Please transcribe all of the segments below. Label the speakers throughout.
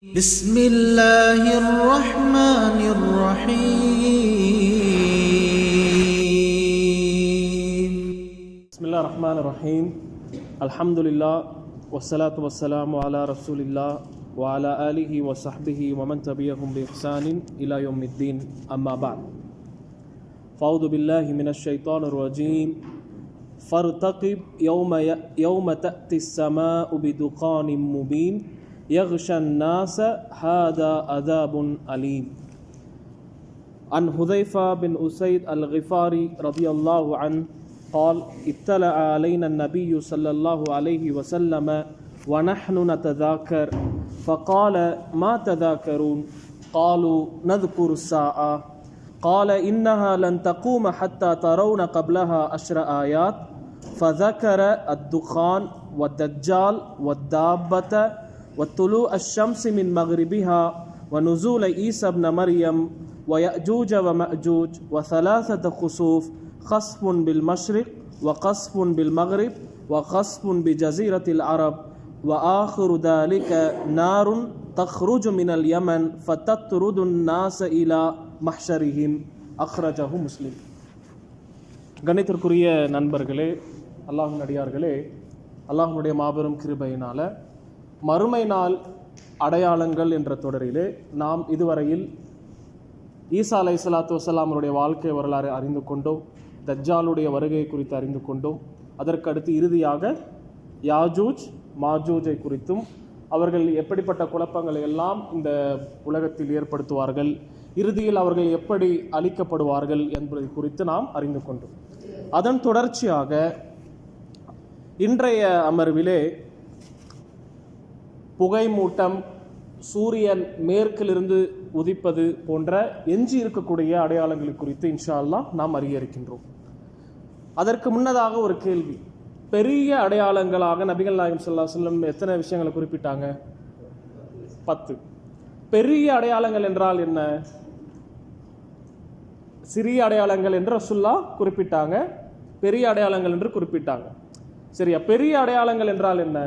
Speaker 1: بسم الله الرحمن الرحيم
Speaker 2: بسم الله الرحمن الرحيم الحمد لله والصلاة والسلام على رسول الله وعلى آله وصحبه ومن تبعهم بإحسان إلى يوم الدين أما بعد فأعوذ بالله من الشيطان الرجيم فارتقب يوم تأتي السماء بدخان مبين يغشى الناس هذا عذاب أليم. عن حذيفة بن أسيد الغفاري رضي الله عنه قال اطلع علينا النبي صلى الله عليه وسلم ونحن نتذاكر فقال ما تذاكرون؟ قالوا نذكر الساعة. قال إنها لن تقوم حتى ترون قبلها 10 آيات فذكر الدخان والدجال والدابة وطلوع الشمس من مغربها ونزول عيسى ابن مريم ويأجوج ومأجوج وثلاثة خسوف خسف بالمشرق وقصف بالمغرب وقصف بجزيرة العرب وآخر ذلك نار تخرج من اليمن فتطرد الناس إلى محشرهم أخرجه مسلم. கணித்திற்குரிய நண்பர்களே, அல்லாஹ்வின் அடியார்களே, அல்லாஹ்வுடைய மாபெரும் கிருபையினால மறுமை நாள் அடையாளங்கள் என்ற தொடரிலே நாம் இதுவரையில் ஈசா அலைஹிஸ்ஸலாத்து வஸ்ஸலாம் அவருடைய வாழ்க்கை வரலாறு அறிந்து கொண்டோம், தஜ்ஜாலுடைய வருகை குறித்து அறிந்து கொண்டோம். அதற்கடுத்து இறுதியாக யாஜூஜ் மாஜூஜை குறித்தும் அவர்கள் எப்படிப்பட்ட குழப்பங்களை எல்லாம் இந்த உலகத்தில் ஏற்படுத்துவார்கள், இறுதியில் அவர்கள் எப்படி அழிக்கப்படுவார்கள் என்பதை குறித்து நாம் அறிந்து கொண்டோம். அதன் தொடர்ச்சியாக இன்றைய அமர்விலே புகைமூட்டம், சூரியன் மேற்கிலிருந்து உதிப்பது போன்ற எஞ்சி இருக்கக்கூடிய அடையாளங்கள் குறித்து இன்ஷா அல்லாஹ் நாம் அறிய இருக்கின்றோம். அதற்கு முன்னதாக ஒரு கேள்வி. பெரிய அடையாளங்களாக நபிகள் நாயகம் ஸல்லல்லாஹு அலைஹி வஸல்லம் எத்தனை விஷயங்களை குறிப்பிட்டாங்க? 10. பெரிய அடையாளங்கள் என்றால் என்ன? சிறிய அடையாளங்கள் என்று ரசூலுல்லாஹ் குறிப்பிட்டாங்க, பெரிய அடையாளங்கள் என்று குறிப்பிட்டாங்க. சரியா? பெரிய அடையாளங்கள் என்றால் என்ன,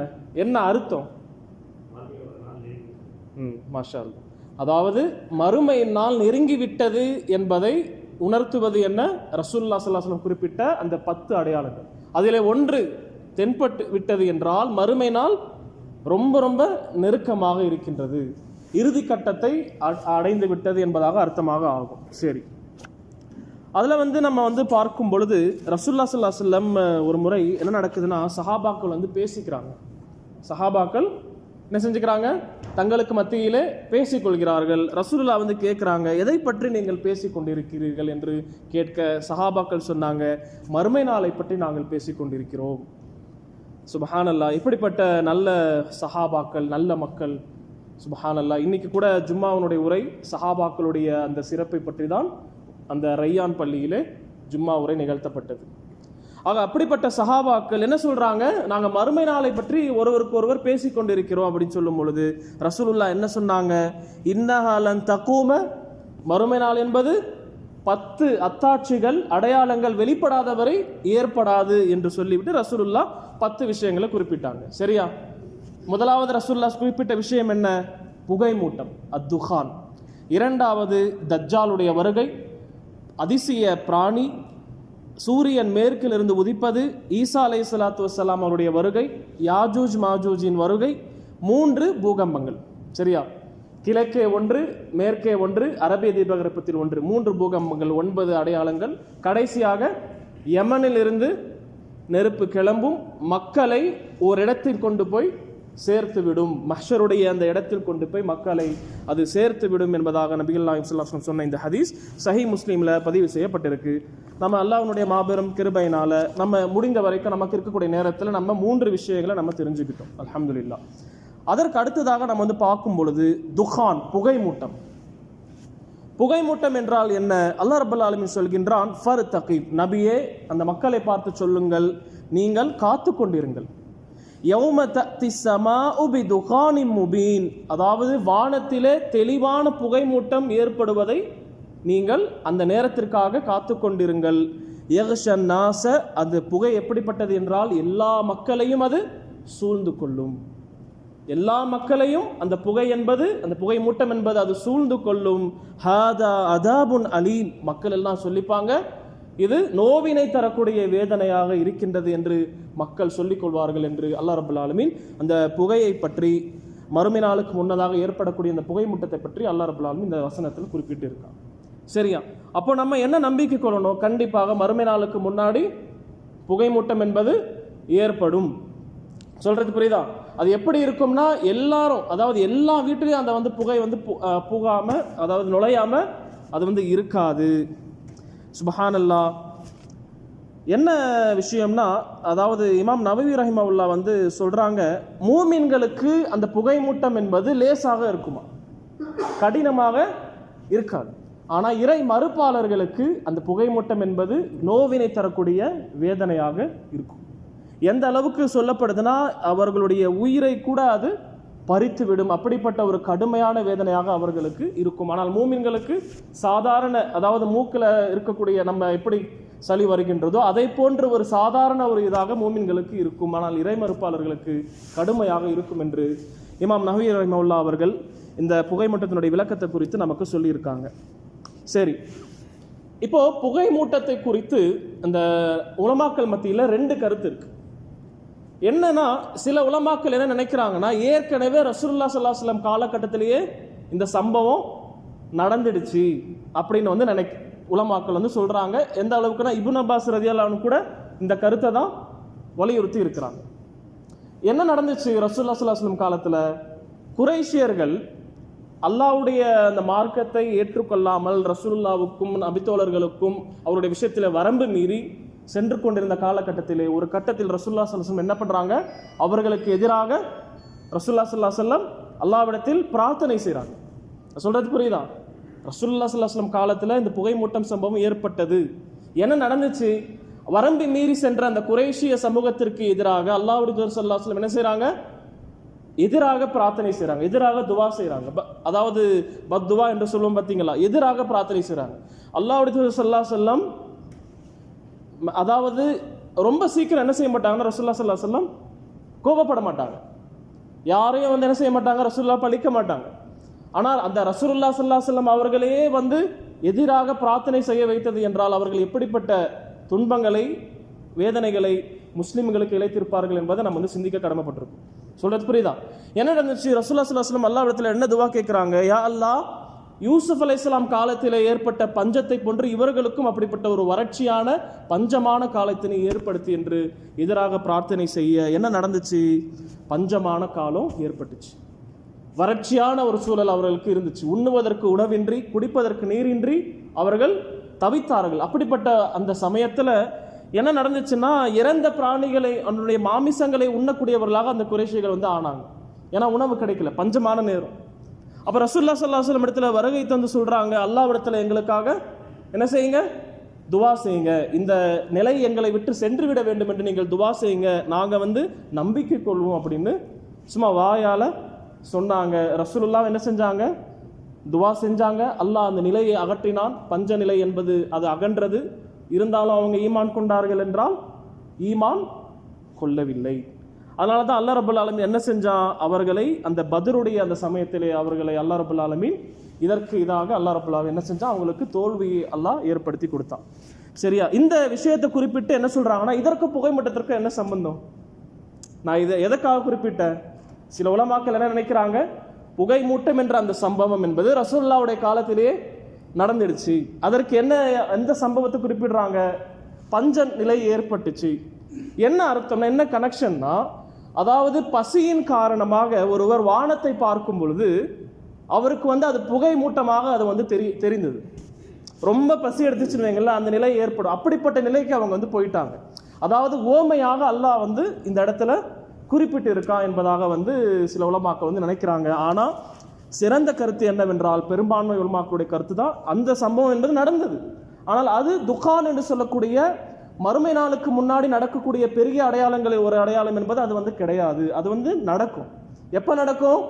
Speaker 2: என்ன அர்த்தம்? மாஷா அல்லாஹ். அதாவது மறுமை நாள் நெருங்கிவிட்டது என்பதை உணர்த்துவது என்ன? ரசூலுல்லாஹி ஸல்லல்லாஹு அலைஹி வஸல்லம் குறிப்பிட்ட அந்த 10 அடையாளங்கள். அதிலே ஒன்று தென்பட்டு விட்டது என்றால் மறுமை நாள் ரொம்ப ரொம்ப நெருக்கமாக இருக்கின்றது, இறுதி கட்டத்தை அடைந்து விட்டது என்பதாக அர்த்தமாக ஆகும். சரி, அதில் நம்ம பார்க்கும் பொழுது ரசூலுல்லாஹி ஸல்லல்லாஹு அலைஹி வஸல்லம் ஒரு முறை என்ன நடக்குதுன்னா, சஹாபாக்கள் பேசிக்கிறாங்க. சஹாபாக்கள் என்ன செஞ்சுக்கிறாங்க? தங்களுக்கு மத்தியிலே பேசிக்கொள்கிறார்கள். ரசூலுல்லாஹ் கேட்குறாங்க, எதை பற்றி நீங்கள் பேசிக்கொண்டிருக்கிறீர்கள் என்று கேட்க சஹாபாக்கள் சொன்னாங்க, மறுமை நாளை பற்றி நாங்கள் பேசிக்கொண்டிருக்கிறோம். சுப்ஹானல்லாஹ், இப்படிப்பட்ட நல்ல சஹாபாக்கள், நல்ல மக்கள். சுப்ஹானல்லாஹ், இன்னைக்கு கூட ஜும்மாவுடைய உரை சஹாபாக்களுடைய அந்த சிறப்பை பற்றி தான் அந்த ரையான் பள்ளியிலே ஜும்மா உரை நிகழ்த்தப்பட்டது. ஆக அப்படிப்பட்ட சஹாபாக்கள் என்ன சொல்றாங்க? நாங்க மறுமை நாளை பற்றி ஒருவருக்கு ஒருவர் பேசிக்கொண்டிருக்கிறோம் அப்படின்னு சொல்லும் பொழுது ரசூலுல்லாஹ் என்ன சொன்னாங்க? இன்னஹா லன் தகூம, மறுமை நாள் என்பது 10 அத்தாட்சிகள், அடையாளங்கள் வெளிப்படாதவரை ஏற்படாது என்று சொல்லிவிட்டு ரசூலுல்லாஹ் 10 விஷயங்களை குறிப்பிட்டாங்க. சரியா? முதலாவது ரசூலுல்லாஹ் குறிப்பிட்ட விஷயம் என்ன? புகைமூட்டம், அத்துகான். இரண்டாவது தஜ்ஜாலுடைய வருகை, அதிசய பிராணி, சூரியன் மேற்கிலிருந்து உதிப்பது, ஈசா அலைஹிஸ்ஸலாத்து வஸ்ஸலாம் அவருடைய வருகை, யாஜூஜ் மாஜூஜின் வருகை, 3 பூகம்பங்கள். சரியா? கிழக்கே 1, மேற்கே 1, அரபிய தீபகற்பத்தில் 1, 3 பூகம்பங்கள், 9 அடையாளங்கள். கடைசியாக யமனில் இருந்து நெருப்பு கிளம்பும், மக்களை ஒரு இடத்தில் கொண்டு போய் சேர்த்து விடும், மஹ்ஷருடைய அந்த இடத்தில் கொண்டு போய் மக்களை அது சேர்த்து விடும் என்பதாக நபிகள் நாயகம் ஸல்லல்லாஹு அலைஹி வஸல்லம் சொன்ன இந்த ஹதீஸ் சஹீஹ் முஸ்லிம்ல பதிவு செய்யப்பட்டிருக்கு. நம்ம அல்லாஹ்வுடைய மாபெரும் கிருபையினால நம்ம முடிந்த வரைக்கும் நமக்கு இருக்கக்கூடிய நேரத்தில் நம்ம 3 விஷயங்களை நம்ம தெரிஞ்சுக்கிட்டோம், அல்ஹம்துலில்லாஹ். அதற்கு அடுத்ததாக நம்ம பார்க்கும் பொழுது துகான், புகைமூட்டம். புகைமூட்டம் என்றால் என்ன? அல்லாஹ் ரப்பல் ஆலமீன் சொல்கின்றான், ஃபர்தகிப், நபியே அந்த மக்களை பார்த்து சொல்லுங்கள், நீங்கள் காத்து கொண்டிருங்கள். யௌம தஅதி ஸமாஉ பிதுகானின் முபீன், அதாவது வானத்திலே தெளிவான புகைமூட்டம் ஏற்படுவதை நீங்கள் அந்த நேரத்திற்காக காத்து கொண்டிருங்கள். யக்ஷன் நாஸ, அந்த புகை எப்படிப்பட்டது என்றால் எல்லா மக்களையும் அது சூழ்ந்து கொள்ளும். எல்லா மக்களையும் அந்த புகை என்பது, அந்த புகை மூட்டம் என்பது அது சூழ்ந்து கொள்ளும். ஹாதா அதாபுன் அலீம், மக்கள் எல்லாம் சொல்லிப்பாங்க இது நோவினை தரக்கூடிய வேதனையாக இருக்கின்றது என்று மக்கள் சொல்லிக் கொள்வார்கள் என்று அல்லாஹ் ரப்பல் ஆலமீன் அந்த புகையை பற்றி, மறுமை நாளுக்கு முன்னதாக ஏற்படக்கூடிய அந்த புகை மூட்டத்தை பற்றி அல்லாஹ் ரப்பல் ஆலமீன் இந்த வசனத்தில் குறிப்பிட்டு இருக்கான். சரியா? அப்போ நம்ம என்ன நம்பிக்கை கொள்ளணும்? கண்டிப்பாக மறுமை நாளுக்கு முன்னாடி புகை மூட்டம் என்பது ஏற்படும். சொல்றது புரியுதா? அது எப்படி இருக்கும்னா, எல்லாரும், அதாவது எல்லா வீட்டிலையும் அந்த புகை புகாம, அதாவது நுழையாம அது இருக்காது. சுப்ஹானல்லாஹ். என்ன விஷயம்னா, அதாவது இமாம் நவவி ரஹிமஹுல்லாஹ் சொல்றாங்க, மூமின்களுக்கு அந்த புகை மூட்டம் என்பது லேசாக இருக்குமா, கடினமாக இருக்காது. ஆனா இறை மறுப்பாளர்களுக்கு அந்த புகை மூட்டம் என்பது நோவினை தரக்கூடிய வேதனையாக இருக்கும். எந்த அளவுக்கு சொல்லப்படுதுன்னா, அவர்களுடைய உயிரை கூட அது பறித்து விடும். அப்படிப்பட்ட ஒரு கடுமையான வேதனையாக அவர்களுக்கு இருக்கும். ஆனால் மூமின்களுக்கு சாதாரண, அதாவது மூக்கில் இருக்கக்கூடிய நம்ம எப்படி சளி வருகின்றதோ அதை போன்ற ஒரு சாதாரண ஒரு இதாக மூமின்களுக்கு இருக்கும். ஆனால் இறை மறுப்பாளர்களுக்கு கடுமையாக இருக்கும் என்று இமாம் நவவி ரஹிமஹுல்லாஹ் அவர்கள் இந்த புகை மூட்டத்தினுடைய விளக்கத்தை குறித்து நமக்கு சொல்லியிருக்காங்க. சரி, இப்போ புகை மூட்டத்தை குறித்து அந்த உலமாக்கள் மத்தியில் 2 கருத்து இருக்கு. என்னன்னா, சில உலமாக்கள் என்ன நினைக்கிறாங்கன்னா, ஏற்கனவே ரசூலுல்லாஹ் ஸல்லல்லாஹு அலைஹி வஸல்லம் காலகட்டத்திலேயே இந்த சம்பவம் நடந்துடுச்சு அப்படின்னு உலமாக்கள் சொல்றாங்க. எந்த அளவுக்குன்னா, இப்னு அப்பாஸ் ரலியல்லாஹு அன்ஹு கூட இந்த கருத்தை தான் வலியுறுத்தி இருக்கிறாங்க. என்ன நடந்துச்சு ரசூலுல்லாஹ் ஸல்லல்லாஹு அலைஹி வஸல்லம் காலத்துல? குறைஷியர்கள் அல்லாஹ்வுடைய அந்த மார்க்கத்தை ஏற்றுக்கொள்ளாமல் ரசூலுல்லாஹ்வுக்கும் நபித்தோழர்களுக்கும் அவருடைய விஷயத்தில் வரம்பு மீறி சென்று கொண்டிருந்த காலகட்டத்திலே ஒரு கட்டத்தில் ரசூலுல்லாஹ் ஸல்லல்லாஹு அலைஹி வஸல்லம் என்ன பண்றாங்க? அவர்களுக்கு எதிராக ரசூலுல்லாஹ் ஸல்லல்லாஹு அலைஹி வஸல்லம் அல்லாஹ்விடத்தில் பிரார்த்தனை செய்றாங்க. சொல்றது புரியுதா? ரசூலுல்லாஹ் ஸல்லல்லாஹு அலைஹி வஸல்லம் காலத்துல இந்த புகை மூட்டம் சம்பவம் ஏற்பட்டது. என்ன நடந்துச்சு? வரம்பு மீறி சென்ற அந்த குறைஷிய சமூகத்திற்கு எதிராக அல்லாஹ்வுடைய தூதர் ஸல்லல்லாஹு அலைஹி வஸல்லம் என்ன செய்றாங்க? எதிராக பிரார்த்தனை செய்றாங்க, எதிராக துவா செய்றாங்க. அதாவது பத்துவா என்று சொல்லுவோம் பார்த்தீங்களா, எதிராக பிரார்த்தனை செய்றாங்க. அல்லாஹ்வுடைய தூதர் ஸல்லல்லாஹு அலைஹி வஸல்லம் அதாவது ரொம்ப சீக்கிரம் என்ன செய்ய மாட்டாங்கன்னா, ரசூலுல்லாஹ் ஸல்லல்லாஹு அலைஹி வஸல்லம் கோபப்பட மாட்டாங்க, யாரையும் என்ன செய்ய மாட்டாங்க, ரசூலுல்லாஹ் பழிக்க மாட்டாங்க. ஆனால் அந்த ரசூலுல்லாஹ் ஸல்லல்லாஹு அலைஹி வஸல்லம் அவர்களே எதிராக பிரார்த்தனை செய்ய வைத்தது என்றால் அவர்கள் எப்படிப்பட்ட துன்பங்களை, வேதனைகளை முஸ்லிம்களுக்கு இழைத்திருப்பார்கள் என்பதை நம்ம சிந்திக்க கடமைப்பட்டிருக்கோம். சொல்றது புரியுதா? என்ன நடந்துச்சு? ரசூலுல்லாஹ் ஸல்லல்லாஹு அலைஹி வஸல்லம் அல்லாஹ்விடத்துல என்ன துவா கேட்கிறாங்க? யா அல்லாஹ், யூசுப் அலைஹிஸ்ஸலாம் காலத்திலே ஏற்பட்ட பஞ்சத்தை போன்று இவர்களுக்கும் அப்படிப்பட்ட ஒரு வறட்சியான பஞ்சமான காலத்தினை ஏற்படுத்தி என்று எதிராக பிரார்த்தனை செய்ய என்ன நடந்துச்சு? பஞ்சமான காலம் ஏற்பட்டுச்சு. வறட்சியான ஒரு சூழல் அவர்களுக்கு இருந்துச்சு. உண்ணுவதற்கு உணவின்றி, குடிப்பதற்கு நீரின்றி அவர்கள் தவித்தார்கள். அப்படிப்பட்ட அந்த சமயத்துல என்ன நடந்துச்சுன்னா, இறந்த பிராணிகளை, அவனுடைய மாமிசங்களை உண்ணக்கூடியவர்களாக அந்த குறைஷிகள் ஆனாங்க. ஏன்னா உணவு கிடைக்கல, பஞ்சமான நேரம். அப்ப ரசூலுல்லாஹ் ஸல்லல்லாஹு அலைஹி வஸல்லம் இடத்துல வருகை தந்து சொல்றாங்க, அல்லாஹ்விடத்துல எங்களுக்காக என்ன செய்யுங்க? துவா செய்யுங்க. இந்த நிலை எங்களை விட்டு சென்று விட வேண்டும் என்று நீங்கள் துவா செய்யுங்க, நாங்க நம்பிக்கை கொள்வோம் அப்படின்னு சும்மா வாயால சொன்னாங்க. ரசூலுல்லாஹ் என்ன செஞ்சாங்க? துவா செஞ்சாங்க. அல்லாஹ் அந்த நிலையை அகற்றினான். பஞ்ச நிலை என்பது அது அகன்றது. இருந்தாலும் அவங்க ஈமான் கொண்டார்கள் என்றால் ஈமான் கொள்ளவில்லை. அதனால தான் அல்லாஹ் ரப்பல் ஆலமீன் என்ன செஞ்சான்? அவர்களை அந்த பத்ருடைய அந்த சமயத்திலே அவர்களை அல்லாஹ் ரப்பல் ஆலமீன் இதற்கு இதாக அல்லாஹ் ரப்பல் ஆலமீன் என்ன செஞ்சான்? அவங்களுக்கு தோல்வியை அல்லாஹ் ஏற்படுத்தி கொடுத்தான். சரியா? இந்த விஷயத்தை குறிப்பிட்டு என்ன சொல்றாங்கன்னா, இதற்கு புகைமூட்டத்திற்கு என்ன சம்பந்தம்? நான் இதை எதற்காக குறிப்பிட்டேன்? சில உலமாக்கள் என்ன நினைக்கிறாங்க, புகை மூட்டம் என்ற அந்த சம்பவம் என்பது ரசூலுல்லாஹ்வுடைய காலத்திலேயே நடந்துடுச்சு. அதற்கு என்ன, எந்த சம்பவத்தை குறிப்பிடுறாங்க? பஞ்ச நிலை ஏற்பட்டுச்சு. என்ன அர்த்தம்னா, என்ன கனெக்ஷன்னா, அதாவது பசியின் காரணமாக ஒருவர் வானத்தை பார்க்கும் பொழுது அவருக்கு அது புகை மூட்டமாக அது தெரிந்தது. ரொம்ப பசி எடுத்துச்சுன்னு வைங்களேன், அந்த நிலை ஏற்படும். அப்படிப்பட்ட நிலைக்கு அவங்க போயிட்டாங்க. அதாவது ஓமையாக அல்லாஹ் இந்த இடத்துல குறிப்பிட்டு இருக்கான் என்பதாக சில உலமாக்கள் நினைக்கிறாங்க. ஆனா சிறந்த கருத்து என்னவென்றால், பெரும்பான்மை உலமாக்களுடைய கருத்து தான் அந்த சம்பவம் என்பது நடந்தது. ஆனால் அது துகான் என்று சொல்லக்கூடிய மறுமை நாளுக்கு முன்னாடி நடக்கக்கூடிய பெரிய அடையாளங்களில் ஒரு அடையாளம் என்பது அது கிடையாது. அது நடக்கும். எப்ப நடக்கும்?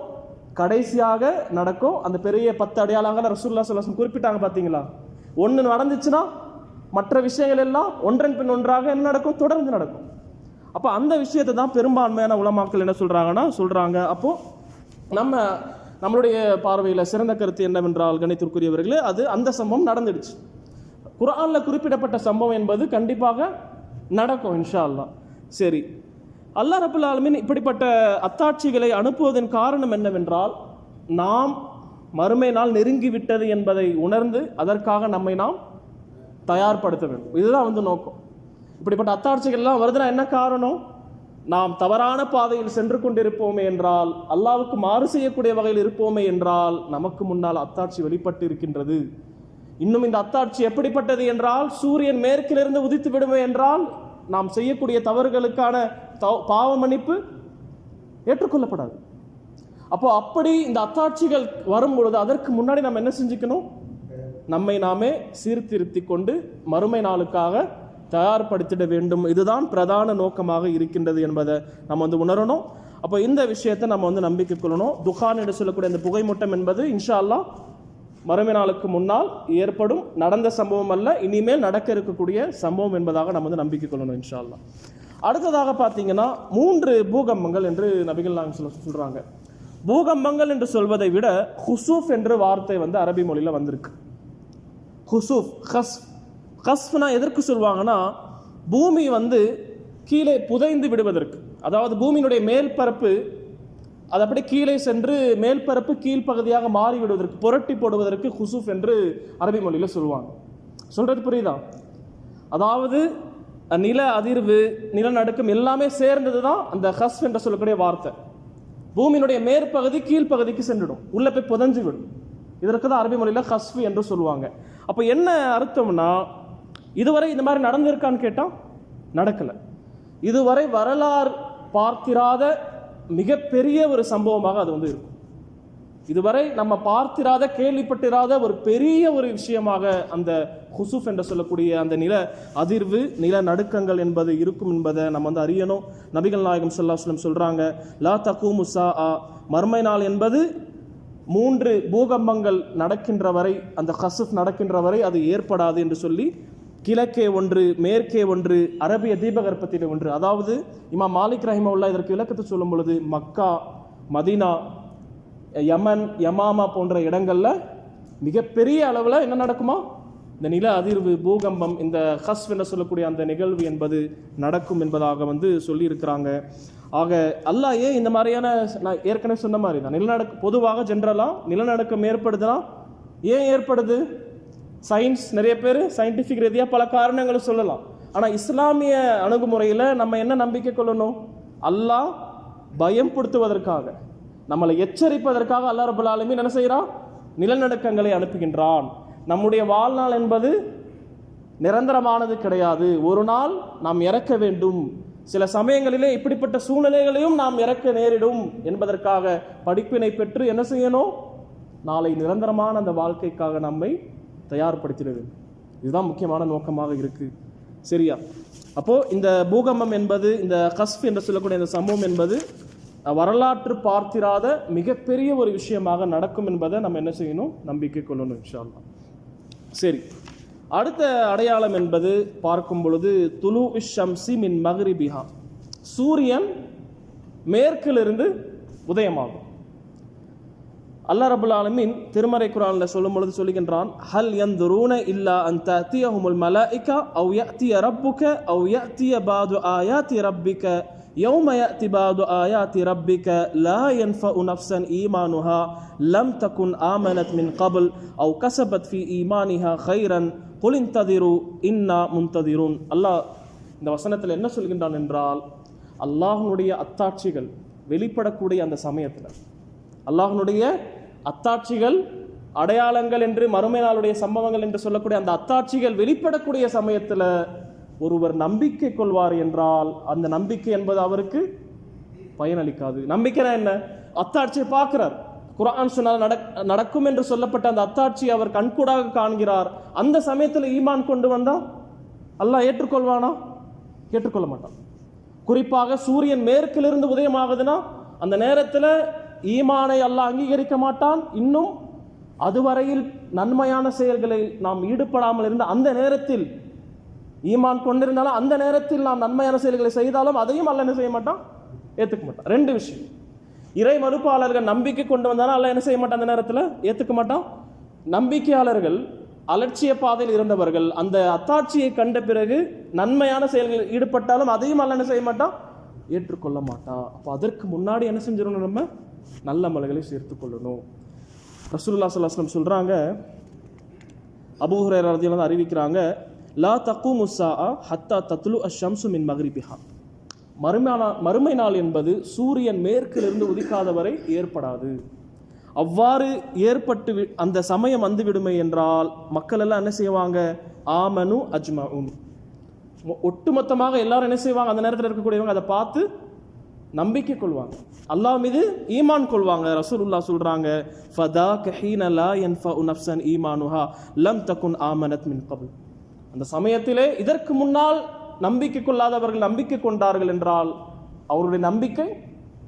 Speaker 2: கடைசியாக நடக்கும். அந்த பெரிய 10 அடையாளங்களை ரசூலுல்லாஹ் ஸல்லல்லாஹு அலைஹி வஸல்லம் குறிப்பிட்டாங்க. பாத்தீங்களா? ஒன்று நடந்துச்சுன்னா மற்ற விஷயங்கள் எல்லாம் ஒன்றன் பின் ஒன்றாக என்ன நடக்கும்? தொடர்ந்து நடக்கும். அப்போ அந்த விஷயத்தை தான் பெரும்பான்மையான உலமாக்கள் என்ன சொல்றாங்க. அப்போ நம்மளுடைய பார்வையில் சிறந்த கருத்து என்னவென்றால், கணித்திற்குரியவர்களே, அது அந்த சம்பவம் நடந்துடுச்சு. குர்ஆன்ல குறிப்பிடப்பட்ட சம்பவம் என்பது கண்டிப்பாக நடக்கும் இன்ஷா அல்லாஹ். சரி, அல்லாஹ் ரப்பல் ஆலமீன் இப்படிப்பட்ட அத்தாட்சிகளை அனுப்புவதன் காரணம் என்னவென்றால், நாம் மறுமை நாள் நெருங்கிவிட்டது என்பதை உணர்ந்து அதற்காக நம்மை நாம் தயார்படுத்த வேண்டும். இதுதான் நோக்கம். இப்படிப்பட்ட அத்தாட்சிகள் எல்லாம் வருதுன்னா என்ன காரணம்? நாம் தவறான பாதையில் சென்று கொண்டிருப்போமே என்றால், அல்லாஹ்வுக்கு மாறு செய்யக்கூடிய வகையில் இருப்போமே என்றால், நமக்கு முன்னால் அத்தாட்சி வெளிப்பட்டு இருக்கின்றது. இன்னும் இந்த அத்தாட்சி எப்படிப்பட்டது என்றால், சூரியன் மேற்கிலிருந்து உதித்து விடுமே என்றால் நாம் செய்யக்கூடிய தவறுகளுக்கான பாவ மன்னிப்பு ஏற்றுக்கொள்ளப்படாது. அப்போ அப்படி இந்த அத்தாட்சிகள் வரும் பொழுது அதற்கு முன்னாடி நம்ம என்ன செஞ்சுக்கணும்? நம்மை நாமே சீர்திருத்தி கொண்டு மறுமை நாளுக்காக தயார்படுத்திட வேண்டும். இதுதான் பிரதான நோக்கமாக இருக்கின்றது என்பதை நம்ம உணரணும். அப்போ இந்த விஷயத்தை நம்ம நம்பிக்கை கொள்ளணும். துகான் என்று சொல்லக்கூடிய இந்த புகைமூட்டம் என்பது இன்ஷா அல்லாஹ் மறுமை நாளுக்கு முன்னால் ஏற்படும் நடந்த சம்பவம் அல்ல, இனிமேல் நடக்க இருக்கக்கூடிய சம்பவம் என்பதாக நம்ம நம்பிக்கை கொள்ளணும் இன்ஷா அல்லாஹ். அடுத்ததாக பார்த்தீங்கன்னா 3 பூகம்பங்கள் என்று நபிகள் நாயகம் சொல்றாங்க. பூகம்பங்கள் என்று சொல்வதை விட ஹுசூஃப் என்ற வார்த்தை அரபி மொழியில் வந்திருக்கு. ஹுசூஃப், கஸ்ஃப்னா எதற்கு சொல்லுவாங்கன்னா, பூமி கீழே புதைந்து விடுவதற்கு, அதாவது பூமியினுடைய மேல்பரப்பு அது அப்படி கீழே சென்று மேல்பரப்பு கீழ்ப்பகுதியாக மாறிவிடுவதற்கு, புரட்டி போடுவதற்கு ஹுசூஃப் என்று அரபி மொழியில் சொல்லுவாங்க. சொல்றது புரியுதா? அதாவது நில அதிர்வு, நிலநடுக்கம் எல்லாமே சேர்ந்தது தான் அந்த ஹஸ்ஃப் என்று சொல்லக்கூடிய வார்த்தை. பூமியினுடைய மேற்பகுதி கீழ்ப்பகுதிக்கு சென்றுடும், உள்ள போய் புதஞ்சு விடும். இதற்கு தான் அரபி மொழியில் ஹஸ்ஃப் என்று சொல்லுவாங்க. அப்போ என்ன அர்த்தம்னா, இதுவரை இந்த மாதிரி நடந்திருக்கான்னு கேட்டால் நடக்கலை. இதுவரை வரலாறு பார்த்திராத மிகப்பெரிய ஒரு சம்பவமாக அது இருக்கும். இதுவரை நம்ம பார்த்திராத, கேள்விப்பட்டிராத ஒரு பெரிய ஒரு விஷயமாக அந்த ஹுசூஃப் என்று சொல்லக்கூடிய அந்த நில அதிர்வு, நில நடுக்கங்கள் என்பது இருக்கும் என்பதை நம்ம அறியணும். நபிகள் நாயகம் ஸல்லல்லாஹு அலைஹி வஸல்லம் சொல்றாங்க, லா தகூமு ஸாஆ, மறுமை நாள் என்பது 3 பூகம்பங்கள் நடக்கின்ற வரை, அந்த ஹஸ்ஃப் நடக்கின்ற வரை அது ஏற்படாது என்று சொல்லி, கிழக்கே 1, மேற்கே 1, அரபிய தீபகற்பத்தில் 1. அதாவது இமாம் மாலிக் ரஹிமஹுல்லாஹ் இதற்கு விளக்கத்தை சொல்லும் பொழுது, மக்கா, மதீனா, யமன், யமாமா போன்ற இடங்கள்ல மிகப்பெரிய அளவில் என்ன நடக்குமா? இந்த நில அதிர்வு, பூகம்பம், இந்த ஹஸ்ஃப் என்று சொல்லக்கூடிய அந்த நிகழ்வு என்பது நடக்கும் என்பதாக சொல்லி இருக்கிறாங்க. ஆக அல்லாஹ் ஏன் இந்த மாதிரியான, நான் ஏற்கனவே சொன்ன மாதிரி தான், நிலநடுக்கம் பொதுவாக ஜென்ரலாக நிலநடுக்கம் ஏற்படுதுன்னா ஏன் ஏற்படுது? சயின்ஸ், நிறைய பேர் சயின்டிஃபிக் ரீதியாக பல காரணங்களும் சொல்லலாம். ஆனால் இஸ்லாமிய அணுகுமுறையில் நம்ம என்ன நம்பிக்கை கொள்ளணும்? அல்லாஹ் பயம் படுத்துவதற்காக, நம்மளை எச்சரிப்பதற்காக அல்லாஹ் ரப்பல் ஆலமீன் என்ன செய்கிறான்? நிலநடுக்கங்களை அனுப்புகின்றான். நம்முடைய வாழ்நாள் என்பது நிரந்தரமானது கிடையாது. ஒரு நாள் நாம் இறக்க வேண்டும். சில சமயங்களிலே இப்படிப்பட்ட சூழ்நிலைகளையும் நாம் இறக்க நேரிடும் என்பதற்காக படிப்பினை பெற்று என்ன செய்யணும்? நாளை நிரந்தரமான அந்த வாழ்க்கைக்காக நம்மை தயார்படுத்திட வேண்டும். இதுதான் முக்கியமான நோக்கமாக இருக்கு. சரியா? அப்போ இந்த பூகம்பம் என்பது, இந்த கஸ்ஃப் என்று சொல்லக்கூடிய இந்த சம்பவம் என்பது வரலாற்று பார்த்திராத மிகப்பெரிய ஒரு விஷயமாக நடக்கும் என்பதை நம்ம என்ன செய்யணும்? நம்பிக்கை கொள்ளணும் இன்ஷா அல்லாஹ். சரி, அடுத்த அடையாளம் என்பது பார்க்கும் பொழுது துலூ ஷம்ஸி மின் மக்ரிபிஹா, சூரியன் மேற்கிலிருந்து உதயமாகும். அல்லாஹ் ரப்பல் ஆலமீன் திருமறை குர்ஆன்ல சொல்லும் பொழுது சொல்லுகின்றான், ஹல் யன்துரூன இல்லா அன் தஅதியஹுமுல் மலாயிகா அவ் யஅதிய ரப்புக அவ் யஅதிய பாது ஆயாத்தி ரப்பிக யௌம யஅதி பாது ஆயாத்தி ரப்பிக லா யன்ஃபஉ நஃப்ஸன் ஈமானுஹா லம் தகுன் ஆமனத் மின் கப்ல் அவ் கஸபத் ஃபீ ஈமானிஹா கைரன் குல் இன்ததிரு இன்னா முன்ததிருன். அல்லாஹ் இந்த வசனத்தில் என்ன சொல்கின்றான் என்றால், அல்லாஹ்வுடைய அத்தாட்சிகள் வெளிப்படக்கூடிய அந்த சமயத்தில், அல்லாஹ்வுடைய அத்தாட்சிகள், அடையாளங்கள் என்று மறுமை நாளுடைய சம்பவங்கள் என்று சொல்லக்கூடிய அந்த அத்தாட்சிகள் வெளிப்படக்கூடிய சமயத்தில் ஒருவர் நம்பிக்கை கொள்வார் என்றால் அந்த நம்பிக்கை என்பது அவருக்கு பயனளிக்காது. நம்பிக்கைனா என்ன? அத்தாட்சியை பார்க்கிறார், குர்ஆன் சொன்னால் நடக்கும் என்று சொல்லப்பட்ட அந்த அத்தாட்சி அவர் கண்கூடாக காண்கிறார். அந்த சமயத்தில் ஈமான் கொண்டு வந்தா அல்லாஹ் ஏற்றுக்கொள்வானா? ஏற்றுக்கொள்ள மாட்டான். குறிப்பாக சூரியன் மேற்கிலிருந்து உதயமாகுதுன்னா அந்த நேரத்தில் ஈமானை அல்லாஹ் அங்கீகரிக்க மாட்டான். இன்னும் அதுவரையில் நன்மையான செயல்களை நாம் ஈடுபடாமல் இருந்த அந்த நேரத்தில் ஈமான் கொண்டிருந்தாலும் அந்த நேரத்தில் நாம் நன்மையான செயல்களை செய்தாலும் அதையும் அல்லாஹ் என்ன செய்ய மாட்டான், ஏற்றுக்க மாட்டான். ரெண்டு விஷயம். இறை மறுப்பாளர்கள் நம்பிக்கை கொண்டு வந்தாலும் அல்லாஹ் என்ன செய்ய மாட்டான், அந்த நேரத்தில் ஏற்றுக்க மாட்டான். நம்பிக்கையாளர்கள் அலட்சிய பாதையில் இருந்தவர்கள் அந்த அத்தாட்சியை கண்ட பிறகு நன்மையான செயல்களில் ஈடுபட்டாலும் அதையும் அல்லாஹ் என்ன செய்ய மாட்டான், ஏற்றுக்கொள்ள மாட்டான். அப்போ அதற்கு முன்னாடி என்ன செஞ்சிடணும், நம்ம நல்ல அமல்களை சேர்த்து கொள்ளணும். ரசூலுல்லாஹி ஸல்லல்லாஹு அலைஹி வஸல்லம் சொல்றாங்க, அபூ ஹுரைரா ரலியல்லாஹு அன்ஹு அறிவிக்கிறாங்க, லா தக்கூமு ஸாஅ ஹத்தா தத்லு அஷ்-ஷம்ஸு மின் மக்ரிபிஹா. மறுமை நாள் என்பது சூரியன் மேற்கிலிருந்து உதிக்காத வரை ஏற்படாது. அவ்வாறு ஏற்பட்டு அந்த சமயம் வந்து விடுமை என்றால் மக்கள் எல்லாம் என்ன செய்வாங்க, ஆமனு அஜ்மஉன், ஒட்டுமொத்தமாக எல்லாரும் என்ன செய்வாங்க, அந்த நேரத்தில் இருக்கக்கூடியவங்க அதை பார்த்து நம்பிக்கை கொள்வாங்க, அல்லாஹ் மீது ஈமான் கொள்வாங்க. ரசூலுல்லாஹ் சொல்றாங்க, ஃபதாக ஹீன லா யன்ஃபஉ நஃப்ஸன் ஈமானுஹா லம் தகுன் ஆமனத் மின் கப்ல். அந்த சமயத்திலே இதற்கு முன்னால் நம்பிக்கை கொள்ளாதவர்கள் நம்பிக்கை கொண்டார்கள் என்றால் அவருடைய நம்பிக்கை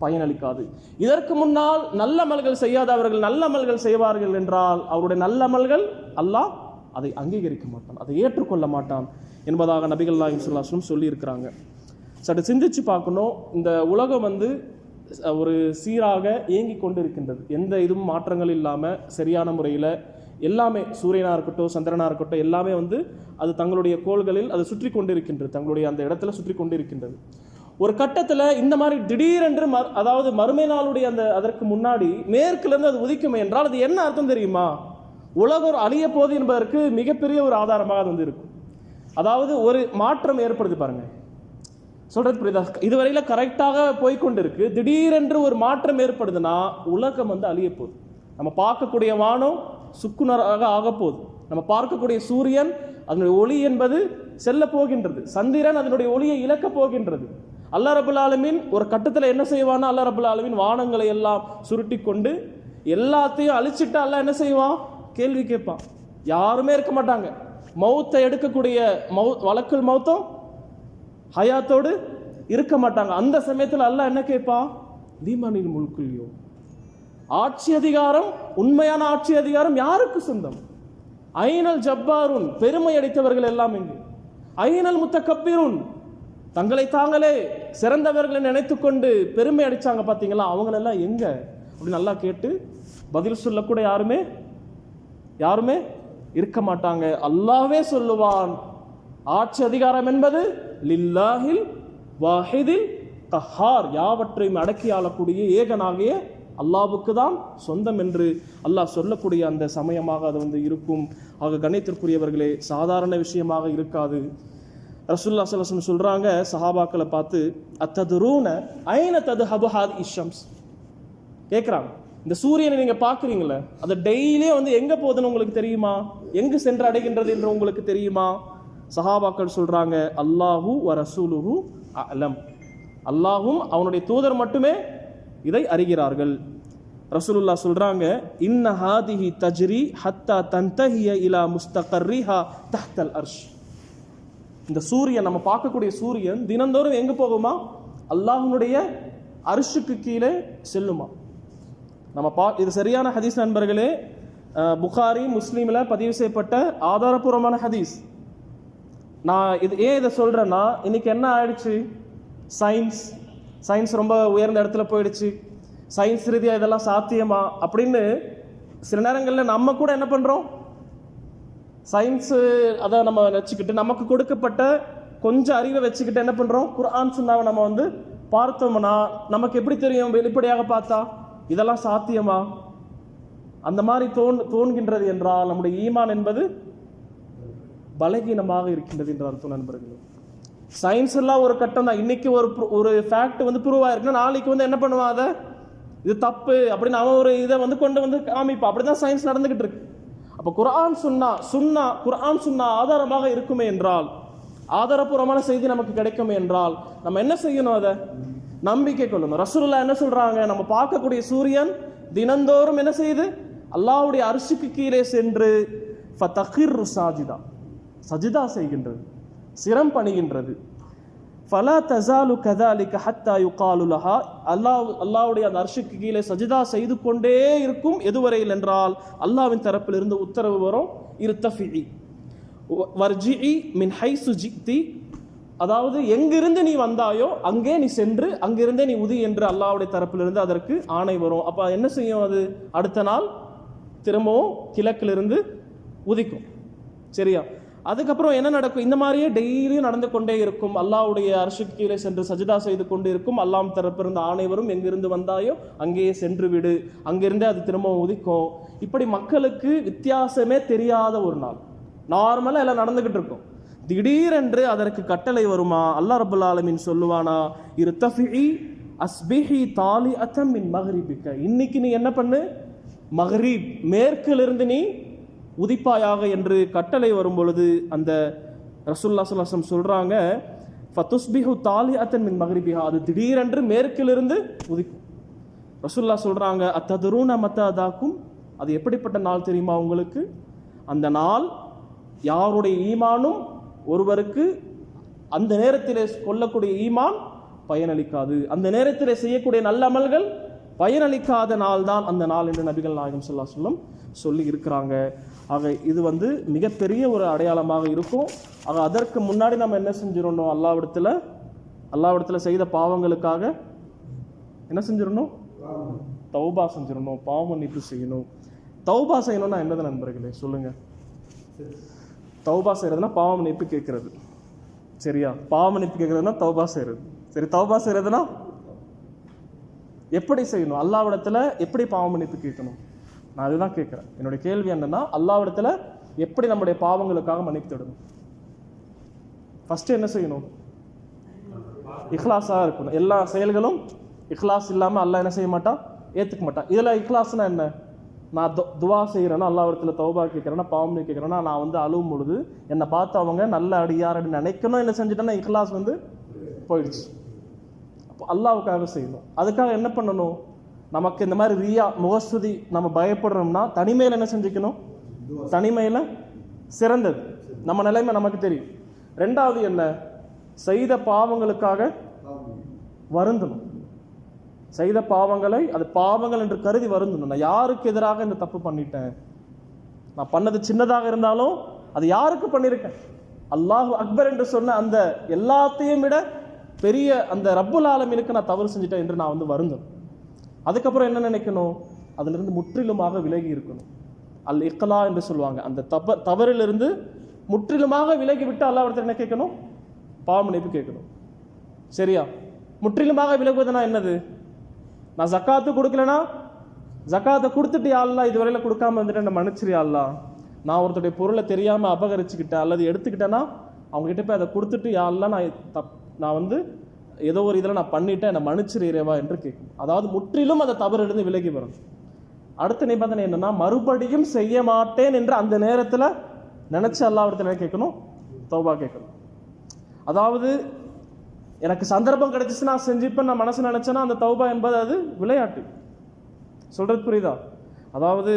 Speaker 2: பயனளிக்காது. இதற்கு முன்னால் நல்ல அமல்கள் செய்யாதவர்கள் நல்ல அமல்கள் செய்வார்கள் என்றால் அவருடைய நல்ல அமல்கள் அல்லாஹ் அதை அங்கீகரிக்க மாட்டான், அதை ஏற்றுக்கொள்ள மாட்டான் என்பதாக நபிகள் நாயகம் ஸல்லல்லாஹு அலைஹி வஸல்லம் சொல்லி இருக்கிறாங்க. சற்று சிந்திச்சு பார்க்கணும். இந்த உலகம் வந்து ஒரு சீராக இயங்கி கொண்டு இருக்கின்றது, எந்த இதுவும் மாற்றங்கள் இல்லாமல் சரியான முறையில் எல்லாமே, சூரியனாக இருக்கட்டும் சந்திரனாக இருக்கட்டும் எல்லாமே வந்து அது தங்களுடைய கோள்களில் அது சுற்றி கொண்டு இருக்கின்றது, தங்களுடைய அந்த இடத்துல சுற்றி கொண்டு இருக்கின்றது. ஒரு கட்டத்தில் இந்த மாதிரி திடீரென்று அதாவது மறுமை நாளுடைய அந்த அதற்கு முன்னாடி மேற்கிலிருந்து அது உதிக்குமே என்றால் அது என்ன அர்த்தம் தெரியுமா, உலகம் அழிய போது என்பதற்கு மிகப்பெரிய ஒரு ஆதாரமாக அது வந்து இருக்கும். அதாவது ஒரு மாற்றம் ஏற்படுது பாருங்க, சொல்றது புரியுதா? இதுவரையில கரெக்டாக போய்கொண்டு இருக்கு, திடீரென்று ஒரு மாற்றம் ஏற்படுதுன்னா உலகம் வந்து அழிய போகுது. நம்ம பார்க்கக்கூடிய வானம் சுக்குனராக ஆக போகுது, நம்ம பார்க்கக்கூடிய சூரியன் அதனுடைய ஒளி என்பது செல்ல போகின்றது, சந்திரன் அதனுடைய ஒளியை இழக்க போகின்றது. அல்லாஹ் ரப்பல் ஆலமீன் ஒரு கட்டத்தில் என்ன செய்வான்னா, அல்லாஹ் ரப்பல் ஆலமீன் வானங்களை எல்லாம் சுருட்டி கொண்டு எல்லாத்தையும் அழிச்சிட்டு அல்லாஹ் என்ன செய்வான், கேள்வி கேட்பான். யாருமே இருக்க மாட்டாங்க, மௌத்தை எடுக்கக்கூடிய வழக்குல் மௌத்தும் ஹயாத்தோடு இருக்க மாட்டாங்க. அந்த சமயத்தில் அல்லாஹ் என்ன கேட்பான், லீமானில் முல்குல்யோ, ஆட்சி அதிகாரம், உண்மையான ஆட்சி அதிகாரம் யாருக்கு சொந்தம்? ஐனல் ஜப்பாருன், பெருமை அடித்தவர்கள் எல்லாம் எங்கு? ஐனல் முத்தகப்பீருன், தங்களை தாங்களே சிறந்தவர்களை நினைத்து கொண்டு பெருமை அடிச்சாங்க பார்த்தீங்களா, அவங்களெல்லாம் எங்க அப்படின்னு நல்லா கேட்டு பதில் சொல்லக்கூட யாருமே இருக்க மாட்டாங்க. அல்லாஹ்வே சொல்லுவான், ஆட்சி அதிகாரம் என்பது லில்லாஹில் வாஹிதில் கஹார், யாவற்றையும் அடக்கி ஆளக்கூடிய ஏகனாகிய அல்லாஹ்வுக்கு தான் சொந்தம் என்று அல்லாஹ் சொல்லக்கூடிய அந்த சமயமாக அது வந்து இருக்கும். ஆக கண்ணியத்திற்குரியவர்களே, சாதாரண விஷயமாக இருக்காது. ரசூலுல்லாஹி ஸல்லல்லாஹு அலைஹி வஸல்லம் சொல்றாங்க சஹாபாக்களை பார்த்து, அத்ததுரூன ஐன ததுஹபு ஹாதிஹி ஷம்ஸ், கேட்குறாங்க, இந்த சூரியனை நீங்க பார்க்குறீங்களே அது டெய்லியே வந்து எங்க போகுதுன்னு உங்களுக்கு தெரியுமா, எங்கு சென்று அடைகின்றது என்று உங்களுக்கு தெரியுமா? சஹாபாக்கள் சொல்றாங்க, அல்லாஹு வ ரசூலுஹு அலம், அல்லாஹும் அவனுடைய தூதர் மட்டுமே இதை அறிகிறார்கள். ரசூலுல்லாஹ் சொல்றாங்க, இன்ன ஹாதிஹி தஜ்ரி ஹத்தா தன்தஹிய இலா முஸ்தகர்ரிஹா தஹ்தல் அர்ஷ். இந்த சூரியன், நம்ம பார்க்கக்கூடிய சூரியன் தினந்தோறும் எங்கு போகுமா, அல்லாஹ்வுடைய அர்ஷுக்கு கீழே செல்லுமா. இது சரியான ஹதீஸ் நண்பர்களே, புகாரி முஸ்லீம்ல பதிவு செய்யப்பட்ட ஆதாரபூர்வமான ஹதீஸ். நான் இதை சொல்றேன்னா, இன்னைக்கு என்ன ஆயிடுச்சு, சயின்ஸ் ரொம்ப உயர்ந்த இடத்துல போயிடுச்சு, சயின்ஸ் ரீதியாக இதெல்லாம் சாத்தியமா அப்படின்னு சில நேரங்களில் நம்ம கூட என்ன பண்றோம், சயின்ஸு அதை நம்ம வச்சுக்கிட்டு நமக்கு கொடுக்கப்பட்ட கொஞ்சம் அறிவை வச்சுக்கிட்டு என்ன பண்றோம், குர்ஆன் சுன்னாவை நம்ம வந்து பார்த்தோம்னா நமக்கு எப்படி தெரியும், வெளிப்படையாக பார்த்தா இதெல்லாம் சாத்தியமா, அந்த மாதிரி தோன்கின்றது என்றால் நம்முடைய ஈமான் என்பது பலகீனமாக இருக்கின்றது என்ற அர்த்தம் நண்பர்களே. சயின்ஸ் எல்லாம் ஒரு கட்டம் தான், இன்னைக்கு ஒரு ஃபேக்ட் வந்து ப்ரூவ் ஆயிருக்குன்னா நாளைக்கு வந்து என்ன பண்ணுவான், அதை இது தப்பு அப்படின்னு அவன் ஒரு இதை வந்து கொண்டு வந்து காமிப்பான். அப்படிதான் சயின்ஸ் நடந்துகிட்டு இருக்கு. அப்போ குர்ஆன் சுன்னா ஆதாரமாக இருக்குமே என்றால், ஆதாரபூர்வமான செய்தி நமக்கு கிடைக்குமே என்றால் நம்ம என்ன செய்யணும், அதை நம்பிக்கை கொள்ளணும். ரசூலுல்லாஹ் என்ன சொல்றாங்க, நம்ம பார்க்கக்கூடிய சூரியன் தினந்தோறும் என்ன செய்யுது, அல்லாஹ்வுடைய அர்ஷுக்கு கீழே சென்று ஃபதகிர் சாஜிதா, சஜிதா செய்கின்றது, சிரம் பணிகின்றது. ஃபலா தஸாலு கஸாலிக ஹத்தா யுகாலு லஹா, அல்லாஹ்வுடைய அந்த அர்ஷுக்கு கீழே சஜிதா செய்து கொண்டே இருக்கும். எதுவரையில் என்றால் அல்லாஹ்வின் தரப்பிலிருந்து உத்தரவு வரும், இர்தஃபிஇ வர்ஜிஇ மின் ஹைசு ஜிக்தி, அதாவது எங்கிருந்து நீ வந்தாயோ அங்கே நீ சென்று அங்கிருந்தே நீ உதி என்று அல்லாஹ்வுடைய தரப்பிலிருந்து அதற்கு ஆணை வரும். அப்போ என்ன செய்யும்? அது அடுத்த நாள் திரும்பவும் கிழக்கிலிருந்து உதிக்கும். சரியா? அதுக்கப்புறம் என்ன நடக்கும்? இந்த மாதிரியே டெய்லியும் நடந்து கொண்டே இருக்கும். அல்லாஹ்வுடைய அர்ஷுக்கு கீழே சென்று சஜிதா செய்து கொண்டு இருக்கும். அல்லாஹ் தரப்பிலிருந்து ஆணை வரும், எங்கிருந்து வந்தாயோ அங்கேயே சென்று விடு, அங்கிருந்தே அது திரும்பவும் உதிக்கும். இப்படி மக்களுக்கு வித்தியாசமே தெரியாத ஒரு நாள். நார்மலாக எல்லாம் நடந்துகிட்டு இருக்கும். திடீரென்று அதற்கு கட்டளை வருமா? அல்லாஹ் ரப்பல் ஆலமீன் சொல்லுவானா, இர்தஃபிஇ அஸ்பிஹி தாலிஅத்தம் மின் மக்ரிபிக, இன்னைக்கு நீ என்ன பண்ணு, மக்ரிப் மேற்கிலிருந்து நீ உதிப்பாயாக என்று கட்டளை வரும் பொழுது அந்த ரசூலுல்லாஹி ஸல்லல்லாஹு அலைஹி வஸல்லம் சொல்றாங்க, ஃபதுஸ்பிஹு தாலிஅத்தன் மின் மக்ரிபிஹா, அது திடீரென்று மேற்கிலிருந்து உதிக்கும். ரசூலுல்லாஹ் சொல்றாங்க, அத்ததுரூன மத்தா தாக்கும், அது எப்படிப்பட்ட நாள் தெரியுமா உங்களுக்கு? அந்த நாள் யாருடைய ஈமானும் ஒருவருக்கு அந்த நேரத்திலே கொள்ளக்கூடிய ஈமான் பயனளிக்காது, அந்த நேரத்திலே செய்யக்கூடிய நல்ல அமல்கள் பயனளிக்காத நாள் தான் அந்த நாள் என்று நபிகள் நாயகம் ஸல்லல்லாஹு அலைஹி வஸல்லம் சொல்லி இருக்கிறாங்க. ஆக இது மிகப்பெரிய ஒரு அடையாளமாக இருக்கும். ஆக அதற்கு முன்னாடி நம்ம என்ன செஞ்சிடணும்? அல்லாஹ்விடத்தில் செய்த பாவங்களுக்காக என்ன செஞ்சிடணும்? தௌபா செஞ்சிடணும், பாவ மன்னிப்பு செய்யணும். தௌபா செய்யணும்னா என்னது நண்பர்களே சொல்லுங்க? தௌபா செய்யறதுனா பாவ மன்னிப்பு கேட்கறது. சரியா? பாவ மன்னிப்பு கேட்கறதுனா தௌபா செய்யறது. சரி, தௌபா செய்யறதுனா எப்படி செய்யணும்? அல்லாஹ்விடத்தில் எப்படி பாவ மன்னிப்பு கேட்கணும்? நான் அதுதான் கேட்குறேன். என்னுடைய கேள்வி என்னன்னா, அல்லாஹ்விடத்தில் எப்படி நம்முடைய பாவங்களுக்காக மன்னிப்பு தேடணும்? ஃபர்ஸ்ட் என்ன செய்யணும்? இஹ்லாஸாக இருக்கணும். எல்லா செயல்களும் இஹ்லாஸ் இல்லாமல் அல்லாஹ் என்ன செய்ய மாட்டான்? ஏற்றுக்க மாட்டான். இதில் இஹ்லாஸ்னா என்ன? நான் துவா செய்கிறேன்னா, அல்லாஹ்விடத்தில் தௌபா கேட்குறேன்னா, பாவ மன்னிப்பு கேட்குறேன்னா, நான் அழுவும் பொழுது என்னை பார்த்து அவங்க நல்ல அடியார் அப்படின்னு நினைக்கணும். என்ன செஞ்சுட்டேன்னா இஹ்லாஸ் போயிடுச்சு. அப்போ அல்லாஹ்வுக்காக செய்யணும். அதுக்காக என்ன பண்ணணும்? நமக்கு இந்த மாதிரி ரியா முகஸ்துதி நம்ம பயப்படுறோம்னா தனிமையில் என்ன செஞ்சுக்கணும்? தனிமையில் சிறந்தது. நம்ம நிலைமை நமக்கு தெரியும். ரெண்டாவது என்ன? செய்த பாவங்களுக்காக வருந்தணும். செய்த பாவங்களை அது பாவங்கள் என்று கருதி வருந்தணும். நான் யாருக்கு எதிராக இந்த தப்பு பண்ணிட்டேன்? நான் பண்ணது சின்னதாக இருந்தாலும் அது யாருக்கு பண்ணியிருக்கேன்? அல்லாஹ் அக்பர் என்று சொன்ன அந்த எல்லாத்தையும் விட பெரிய அந்த ரப்புல் ஆலமீனுக்கு நான் தவறு செஞ்சுட்டேன் என்று நான் வருந்தணும். அதுக்கப்புறம் என்ன நினைக்கணும்? அதிலிருந்து முற்றிலுமாக விலகி இருக்கணும். அல் இக்லா என்று சொல்லுவாங்க. அந்த தவறிலிருந்து முற்றிலுமாக விலகி விட்டு அல்லாஹ்விடத்தில் என்ன கேட்கணும்? பாவ மன்னிப்பு கேட்கணும். சரியா? முற்றிலுமாக விலகுவதுனா என்னது? நான் ஜக்காத்து கொடுக்கலனா, ஜக்காத்தை கொடுத்துட்டு யா அல்லாஹ் இதுவரையில கொடுக்காம வந்துட்டு என்ன மன்னிச்சிரு யா அல்லாஹ், நான் ஒருத்தருடைய பொருளை தெரியாம அபகரிச்சுக்கிட்டேன் அல்லது எடுத்துக்கிட்டேன்னா அவங்க கிட்ட போய் அதை கொடுத்துட்டு யா அல்லாஹ் நான் ஏதோ ஒரு இதில் நான் பண்ணிட்டேன், என்னை மன்னிச்சிரு இறைவா என்று கேட்கும். அதாவது முற்றிலும் அந்த தவறிலிருந்து விலகி வரும். அடுத்த நிபந்தனை என்னன்னா, மறுபடியும் செய்ய மாட்டேன் என்று அந்த நேரத்தில் நினைச்சு அல்லாஹ்விடத்தில் கேட்கணும், தௌபா கேட்கணும். அதாவது எனக்கு சந்தர்ப்பம் கிடைச்சிச்சு நான் செஞ்சுப்பேன் நான் மனசு நினைச்சேன்னா அந்த தௌபா என்பது அது விளையாட்டு. சொல்றது புரியுதா? அதாவது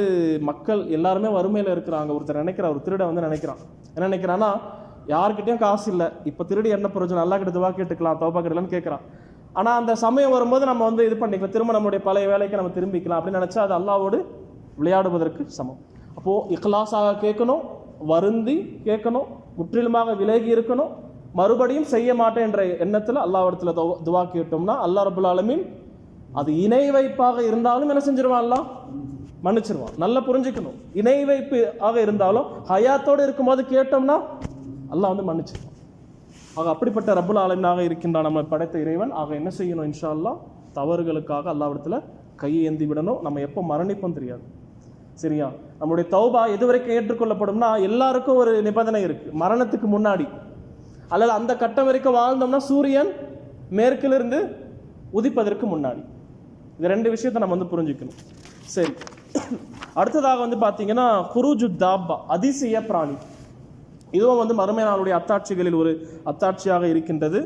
Speaker 2: மக்கள் எல்லாருமே வறுமையில் இருக்கிறாங்க. ஒருத்தர் நினைக்கிறார், ஒரு திருட நினைக்கிறான், என்ன நினைக்கிறான்னா, யார்கிட்டையும் காசு இல்லை, இப்போ திருடி என்ன பிரயோஜனம், அல்லாஹ் கிட்ட துவா கேட்டுக்கலாம், தௌபா கேட்கலான்னு கேட்குறான். ஆனால் அந்த சமயம் வரும்போது நம்ம இது பண்ணிக்கலாம், திரும்ப நம்மளுடைய பழைய வேலைக்கு நம்ம திரும்பிக்கலாம் அப்படின்னு நினச்சா அது அல்லாஹ்வோடு விளையாடுவதற்கு சமம். அப்போது இக்லாஸாக கேட்கணும், வருந்தி கேட்கணும், முற்றிலுமாக விலகி இருக்கணும், மறுபடியும் செய்ய மாட்டேன் என்ற எண்ணத்தில் அல்லாஹ்விடத்தில் துவா கேட்டோம்னா அல்லாஹ் ரப்புல் ஆலமீன் அது இணை வைப்பாக இருந்தாலும் என்ன செஞ்சிருவான்? அல்லாஹ் மன்னிச்சிருவான். நல்லா புரிஞ்சுக்கணும். இணை வைப்பு ஆக இருந்தாலும் ஹயாத்தோடு இருக்கும்போது கேட்டோம்னா அல்லாஹ் மன்னிச்சிருவான். ஆக அப்படிப்பட்ட ரப்புல் ஆலமீனாக இருக்கின்றான் நம்ம படைத்த இறைவன். ஆக என்ன செய்யணும்? இன்ஷா அல்லாஹ் தவறுகளுக்காக அல்லாஹ்விடத்தில் கையை ஏந்தி விடணும். நம்ம எப்போ மரணிப்போம் தெரியாது. சரியா? நம்முடைய தௌபா எதுவரைக்கும் ஏற்றுக்கொள்ளப்படும்னா, எல்லாருக்கும் ஒரு நிபந்தனை இருக்கு. மரணத்துக்கு முன்னாடி அல்லது அந்த கட்டம் வரைக்கும் வாழ்ந்தோம்னா சூரியன் மேற்கிலிருந்து உதிப்பதற்கு முன்னாடி. இது ரெண்டு விஷயத்தை நம்ம புரிஞ்சுக்கணும். சரி, அடுத்ததாக பார்த்தீங்கன்னா குரூஜு தாப்பா, அதிசய பிராணி. இதுவும் மறுமை நாளுடைய அத்தாட்சிகளில் ஒரு அத்தாட்சியாக இருக்கின்றது.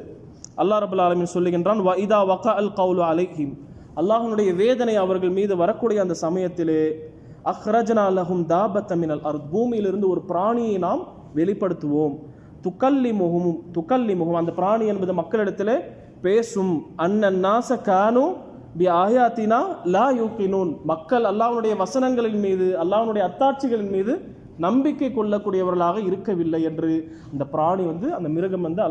Speaker 2: அல்லாஹ் ரப்பல் ஆலமீன் சொல்லுகின்றான், வ இதா வகா அல் கவுலு அலைஹிம், அல்லாஹ்வுடைய வேதனை அவர்கள் மீது வரக்கூடிய அந்த சமயத்திலே அஹ்ரஜ்னா லஹும் தாபத்தன் மினல் அர்த், பூமியிலிருந்து ஒரு பிராணியை நாம் வெளிப்படுத்துவோம். துக்கல்லிமுஹும், அந்த பிராணி என்பது மக்களிடத்திலே பேசும். அன்னன்னாஸ கானு பி ஆயாத்தினா லா யூகினூன், மக்கள் அல்லாஹ்வுடைய வசனங்களின் மீது அல்லாஹ்வுடைய அத்தாட்சிகளின் மீது நம்பிக்கை கொள்ளக்கூடியவர்களாக இருக்கவில்லை என்று அந்த பிராணி வந்து அந்த மிருகம் வந்து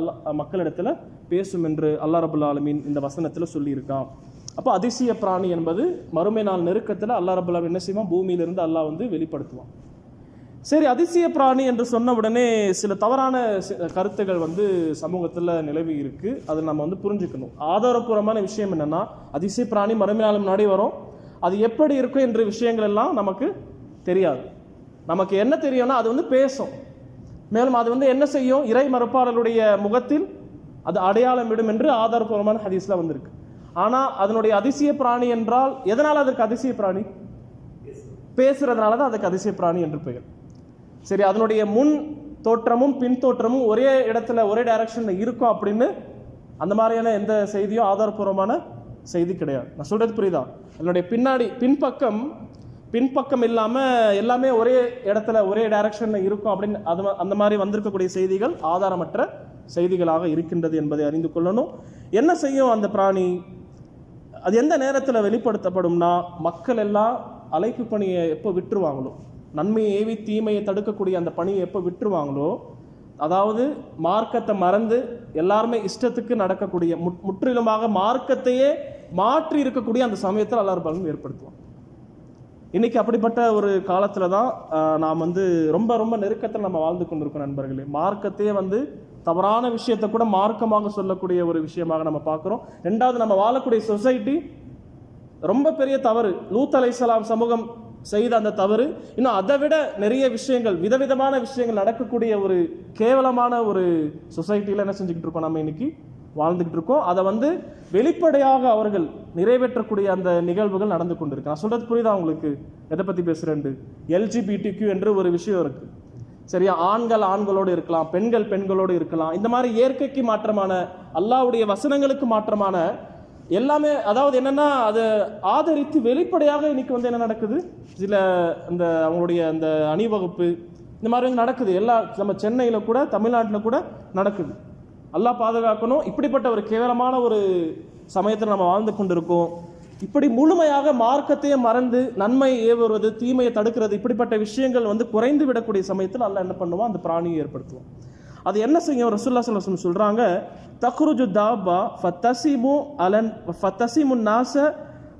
Speaker 2: மக்களிடத்துல பேசும் என்று அல்லாஹ் ரபுல் ஆலமீன் இந்த வசனத்துல சொல்லியிருக்கான். அப்போ அதிசய பிராணி என்பது மறுமை நாள் நெருக்கத்தில் அல்லாஹ் ரபுல் ஆலமீன் என்ன செய்வான், பூமியிலிருந்து அல்லாஹ் வந்து வெளிப்படுத்துவான். சரி, அதிசய பிராணி என்று சொன்ன உடனே சில தவறான கருத்துகள் வந்து சமூகத்தில் நிலவி இருக்கு. அதை நம்ம வந்து புரிஞ்சுக்கணும். ஆதாரபூர்வமான விஷயம் என்னன்னா, அதிசய பிராணி மறுமை நாள் முன்னாடி வரும், அது எப்படி இருக்கும் என்ற விஷயங்கள் எல்லாம் நமக்கு தெரியாது. நமக்கு என்ன தெரியும்னா அது வந்து பேசும், மேலும் அது வந்து என்ன செய்யும், இறை மறுப்பாளர்களுடைய முகத்தில் அது அடையாளம் விடும் என்று ஆதாரபூர்வமான ஹதீஸ்ல வந்திருக்கு. ஆனா அதனுடைய அதிசய பிராணி என்றால் எதனால அதற்கு அதிசய பிராணி? பேசுறதுனால தான் அதுக்கு அதிசய பிராணி என்று பெயர். சரி, அதனுடைய முன் தோற்றமும் பின் தோற்றமும் ஒரே இடத்துல ஒரே டைரக்ஷன்ல இருக்கும் அப்படின்னு அந்த மாதிரியான எந்த செய்தியும் ஆதாரபூர்வமான செய்தி கிடையாது. நான் சொல்றது புரியுதா? அதனுடைய பின்னாடி பின்பக்கம் இல்லாம எல்லாமே ஒரே இடத்துல ஒரே டைரக்ஷன்ல இருக்கும் அப்படின்னு அந்த மாதிரி வந்திருக்கக்கூடிய செய்திகள் ஆதாரமற்ற செய்திகளாக இருக்கின்றது என்பதை அறிந்து கொள்ளணும். என்ன செய்யும் அந்த பிராணி? அது எந்த நேரத்தில் வெளிப்படுத்தப்படும்னா, மக்கள் எல்லாம் அழைப்பு பணியை எப்போ விட்டுருவாங்களோ, நன்மையை ஏவி தீமையை தடுக்கக்கூடிய அந்த பணியை எப்போ விட்டுருவாங்களோ, அதாவது மார்க்கத்தை மறந்து எல்லாருமே இஷ்டத்துக்கு நடக்கக்கூடிய முற்றிலுமாக மார்க்கத்தையே மாற்றி இருக்கக்கூடிய அந்த சமயத்தில் அல்லாஹ் ரப்பல் ஆலமீன் ஏற்படுத்துவான். இன்னைக்கு அப்படிப்பட்ட ஒரு காலத்துல தான் நாம் வந்து ரொம்ப ரொம்ப நெருக்கத்தில் நம்ம வாழ்ந்து கொண்டிருக்கோம் நண்பர்களே. மார்க்கத்தையே வந்து தவறான விஷயத்தை கூட மார்க்கமாக சொல்லக்கூடிய ஒரு விஷயமாக நம்ம பார்க்கிறோம். ரெண்டாவது, நம்ம வாழக்கூடிய சொசைட்டி ரொம்ப பெரிய தவறு. லூத் அலைஹிஸ்ஸலாம் சமூகம் செய்த அந்த தவறு, இன்னும் அதை விட நிறைய விஷயங்கள், விதவிதமான விஷயங்கள் நடக்கக்கூடிய ஒரு கேவலமான ஒரு சொசைட்டியில் என்ன செஞ்சுக்கிட்டு இருக்கோம், நம்ம இன்னைக்கு வாழ்ந்துகிட்டு இருக்கோம். அதை வந்து வெளிப்படையாக அவர்கள் நிறைவேற்றக்கூடிய அந்த நிகழ்வுகள் நடந்து கொண்டிருக்கு. நான் சொல்றது புரியுதா உங்களுக்கு? எதை பத்தி பேசுறேன்? LGBTQ என்று ஒரு விஷயம் இருக்கு, சரியா? ஆண்கள் ஆண்களோடு இருக்கலாம், பெண்கள் பெண்களோடு இருக்கலாம். இந்த மாதிரி இயற்கைக்கு மாற்றமான, அல்லாஹ்வுடைய வசனங்களுக்கு மாற்றமான எல்லாமே, அதாவது என்னன்னா அதை ஆதரித்து வெளிப்படையாக இன்னைக்கு வந்து என்ன நடக்குது, சில இந்த அவங்களுடைய அந்த அணிவகுப்பு இந்த மாதிரி நடக்குது. நம்ம சென்னையில் கூட தமிழ்நாட்டில் கூட நடக்குது. அல்லாஹ் பாதுகாக்கணும். இப்படிப்பட்ட ஒரு கேவலமான ஒரு சமயத்தில் நம்ம வாழ்ந்து கொண்டிருக்கோம். இப்படி முழுமையாக மார்க்கத்தையே மறந்து நன்மையை ஏவுவது தீமையை தடுக்கிறது, இப்படிப்பட்ட விஷயங்கள் வந்து குறைந்து விடக்கூடிய சமயத்தில் அல்லாஹ் என்ன பண்ணுவான், அந்த பிராணியை ஏற்படுத்துவோம். அது என்ன செய்யும்? ரசூலுல்லாஹி ஸல்லல்லாஹு அலைஹி வஸல்லம் சொல்றாங்க, தக்ருஜு தாபா ஃபத்தஸிமு நாஸ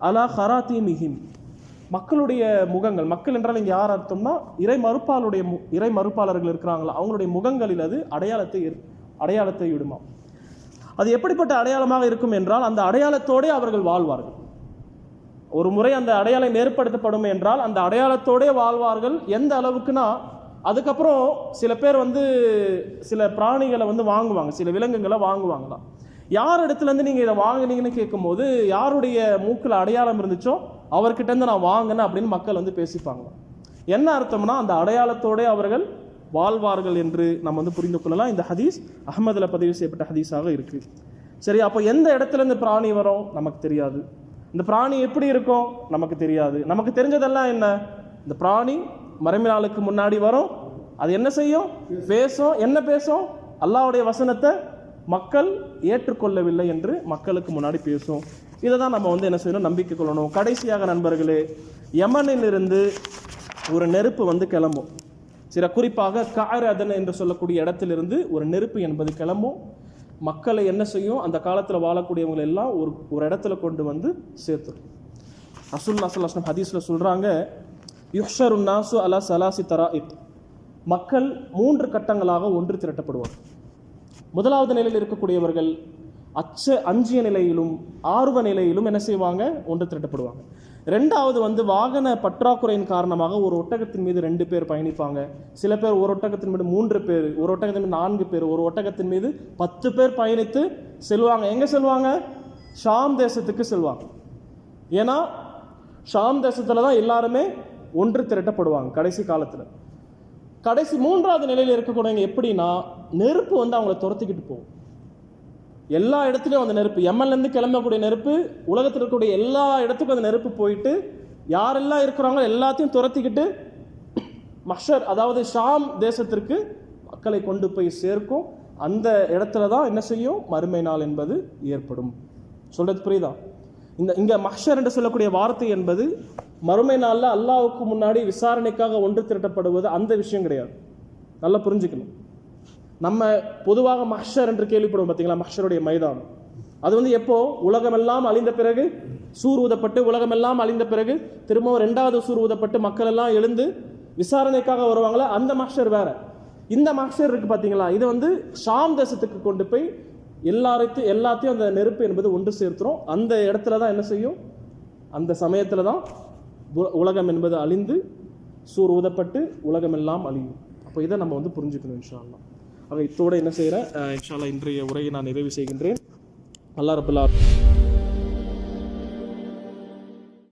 Speaker 2: அலா ஹராதீமிஹிம். மக்களுடைய முகங்கள், மக்கள் என்றால் இங்கே யார் அர்த்தம்னா இறை மறுப்பாளர்கள் இருக்கிறாங்களா, அவங்களுடைய முகங்களில் அது அடையாளத்தை விடுமா. அது எப்படிப்பட்ட அடையாளமாக இருக்கும் என்றால், அந்த அடையாளத்தோடு அவர்கள் வாழ்வார்கள். ஒரு முறை அந்த அடையாளம் ஏற்படுத்தப்படும் என்றால் அந்த அடையாளத்தோட வாழ்வார்கள். எந்த அளவுக்குனா, அதுக்கப்புறம் சில பேர் வந்து சில பிராணிகளை வந்து வாங்குவாங்க, சில விலங்குகளை வாங்குவாங்களாம். யார் இடத்துல இருந்து நீங்க இதை வாங்கினீங்கன்னு கேட்கும் போது, யாருடைய மூக்கில் அடையாளம் இருந்துச்சோ அவர்கிட்ட இருந்து நான் வாங்கினேன் அப்படின்னு மக்கள் வந்து பேசிப்பாங்க. என்ன அர்த்தம்னா, அந்த அடையாளத்தோட அவர்கள் வாழ்வார்கள் என்று நம்ம வந்து புரிந்து கொள்ளலாம். இந்த ஹதீஸ் அஹ்மதுல பதிவு செய்யப்பட்ட ஹதீஸாக இருக்கு. சரி, அப்போ எந்த இடத்துல இந்த பிராணி வரும் நமக்கு தெரியாது. இந்த பிராணி எப்படி இருக்கும் நமக்கு தெரியாது. நமக்கு தெரிஞ்சதெல்லாம் என்ன, இந்த பிராணி மறுமை நாளுக்கு முன்னாடி வரும், அது என்ன செய்யும், பேசும். என்ன பேசும்? அல்லாஹ்வுடைய வசனத்தை மக்கள் ஏற்றுக்கொள்ளவில்லை என்று மக்களுக்கு முன்னாடி பேசும். இதை தான் நம்ம வந்து என்ன செய்யணும், நம்பிக்கை கொள்ளணும். கடைசியாக நண்பர்களே, யமனில் இருந்து ஒரு நெருப்பு வந்து கிளம்பும். சில குறிப்பாக காரதன் என்று சொல்லக்கூடிய இடத்திலிருந்து ஒரு நெருப்பு என்பது கிளம்பும். மக்களை என்ன செய்யும், அந்த காலத்தில் வாழக்கூடியவங்களை எல்லாம் ஒரு இடத்துல கொண்டு வந்து சேர்த்துடும். ரசூலுல்லாஹி ஸல்லல்லாஹு அலைஹி வஸல்லம் ஹதீஸ்ல சொல்றாங்க, யுஹ்ஷருன் நாசு அலா ஸலாசி தராயித். மக்கள் 3 கட்டங்களாக ஒன்று திரட்டப்படுவார். முதலாவது நிலையில் இருக்கக்கூடியவர்கள் அஞ்சிய நிலையிலும் ஆர்வ நிலையிலும் என்ன செய்வாங்க, ஒன்று திரட்டப்படுவாங்க. ரெண்டாவது வந்து வாகன பற்றாக்குறையின் காரணமாக ஒரு ஒட்டகத்தின் மீது 2 பேர் பயணிப்பாங்க. சில பேர் ஒரு ஒட்டகத்தின் மீது 3 பேர், ஒரு ஒட்டகத்தின் மீது 4 பேர், ஒரு ஒட்டகத்தின் மீது 10 பேர் பயணித்து செல்வாங்க. எங்க செல்வாங்க? ஷாம் தேசத்துக்கு செல்வாங்க. ஏன்னா ஷாம் தேசத்துல தான் எல்லாருமே ஒன்று திரட்டப்படுவாங்க கடைசி காலத்துல. கடைசி 3வது நிலையில் இருக்கக்கூடியவங்க எப்படின்னா, நெருப்பு வந்து அவங்கள துரத்திக்கிட்டு போகும். எல்லா இடத்துலையும் அந்த நெருப்பு, யமன்லேருந்து கிளம்பக்கூடிய நெருப்பு, உலகத்தில் இருக்கக்கூடிய எல்லா இடத்துக்கும் அந்த நெருப்பு போயிட்டு யாரெல்லாம் இருக்கிறாங்களோ எல்லாத்தையும் துரத்திக்கிட்டு மஹ்ஷர், அதாவது ஷாம் தேசத்திற்கு மக்களை கொண்டு போய் சேர்க்கும். அந்த இடத்துல தான் என்ன செய்யும், மறுமை நாள் என்பது ஏற்படும். சொல்றது புரியுதா? இங்க மஹ்ஷர் என்று சொல்லக்கூடிய வார்த்தை என்பது மறுமை நாளில் அல்லாஹ்வுக்கு முன்னாடி விசாரணைக்காக ஒன்று திரட்டப்படுவது அந்த விஷயம் கிடையாது. நல்லா புரிஞ்சுக்கணும். நம்ம பொதுவாக மஹ்ஷர் என்று கேள்விப்படுவோம் பார்த்தீங்களா, மஹ்ஷருடைய மைதானம். அது எப்போ உலகமெல்லாம் அழிந்த பிறகு சூர் ஊதப்பட்டு, உலகமெல்லாம் அழிந்த பிறகு திரும்பவும் 2வது சூர் ஊதப்பட்டு மக்கள் எல்லாம் எழுந்து விசாரணைக்காக வருவாங்களா, அந்த மஹ்ஷர் வேற. இந்த மஹ்ஷர் இருக்கு பார்த்தீங்களா, இது ஷாம் தேசத்துக்கு கொண்டு போய் எல்லாத்தையும் அந்த நெருப்பு என்பது ஒன்று சேர்த்துரும். அந்த இடத்துல தான் என்ன செய்யும், அந்த சமயத்தில் தான் உலகம் என்பது அழிந்து சூர் ஊதப்பட்டு உலகமெல்லாம் அழியும். அப்போ இதை நம்ம புரிஞ்சுக்கணும் இன்ஷா அல்லாஹ். ஆக இத்தோடு என்ன செய்கிறேன், இன்ஷா அல்லாஹ் இன்றைய உரையை நான் நிறைவு செய்கின்றேன். அல்லாஹ் ரப்பல் ஆலமீன்